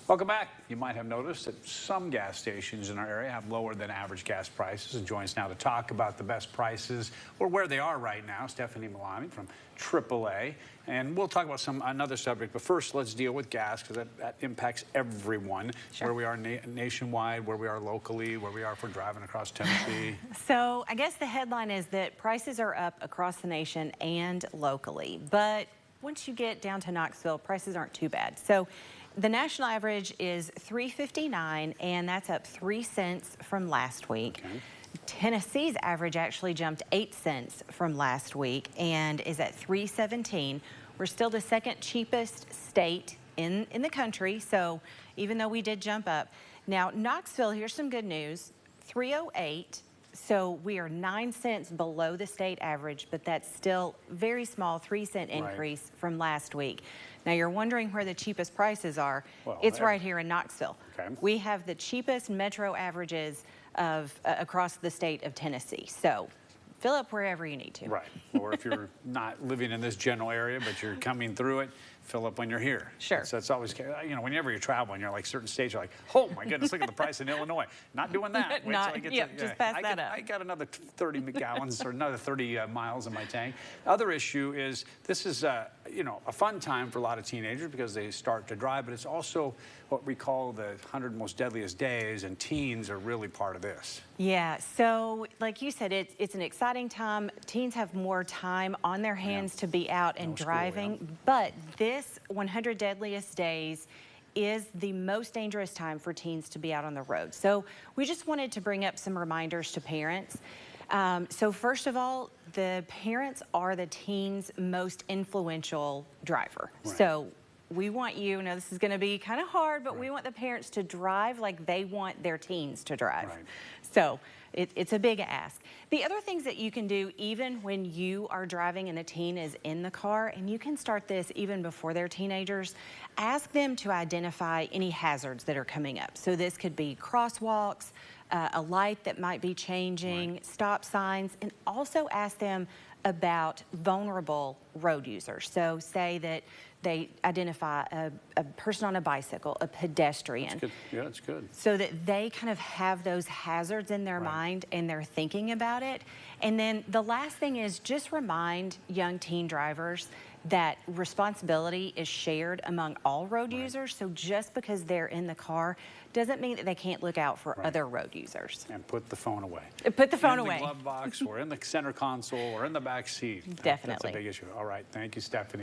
Welcome back. You might have noticed that some gas stations in our area have lower than average gas prices. And joins us now to talk about the best prices or where they are right now, Stephanie Malami from AAA. And we'll talk about another subject. But first, let's deal with gas because that impacts everyone. Sure. Where we are nationwide, where we are locally, where we are if we're driving across Tennessee. So I guess the headline is that prices are up across the nation and locally. But once you get down to Knoxville, prices aren't too bad. So the national average is $3.59, and that's up 3 cents from last week. Okay. Tennessee's average actually jumped 8 cents from last week and is at $3.17. We're still the second cheapest state in the country, so even though we did jump up. Now, Knoxville, here's some good news, $3.08. So we are 9 cents below the state average, but that's still very small, 3 cent increase from last week. Now you're wondering where the cheapest prices are. Well, it's right here in Knoxville. Okay. We have the cheapest metro averages of across the state of Tennessee. So fill up wherever you need to. Right. Or if you're not living in this general area, but you're coming through it, fill up when you're here. Sure. So it's always, you know, whenever you're traveling, you're like certain states, you're like, oh my goodness, look at the price in Illinois. Not doing that. Wait Not, till I get yep, just pass that up. I got another 30 gallons or another 30 miles in my tank. Other issue is this is, you know, a fun time for a lot of teenagers because they start to drive, but it's also what we call the 100 most deadliest days, and teens are really part of this. Yeah, so like you said, it's an exciting time. Teens have more time on their hands to be out and driving, but this 100 deadliest days is the most dangerous time for teens to be out on the road. So we just wanted to bring up some reminders to parents. So first of all, the parents are the teens' most influential driver. Right. So we want you, now this is going to be kind of hard, but we want the parents to drive like they want their teens to drive. Right. So it's a big ask. The other things that you can do even when you are driving and the teen is in the car, and you can start this even before they're teenagers, ask them to identify any hazards that are coming up. So this could be crosswalks, a light that might be changing, stop signs, and also ask them about vulnerable road users. So say that they identify a person on a bicycle, a pedestrian. That's good. Yeah, that's good. So that they kind of have those hazards in their mind and they're thinking about it. And then the last thing is just remind young teen drivers that responsibility is shared among all road users. So just because they're in the car doesn't mean that they can't look out for other road users. And put the phone away. Put the phone away. In the glove box or in the center console or in the back seat. Definitely. That's a big issue. All right. Thank you, Stephanie.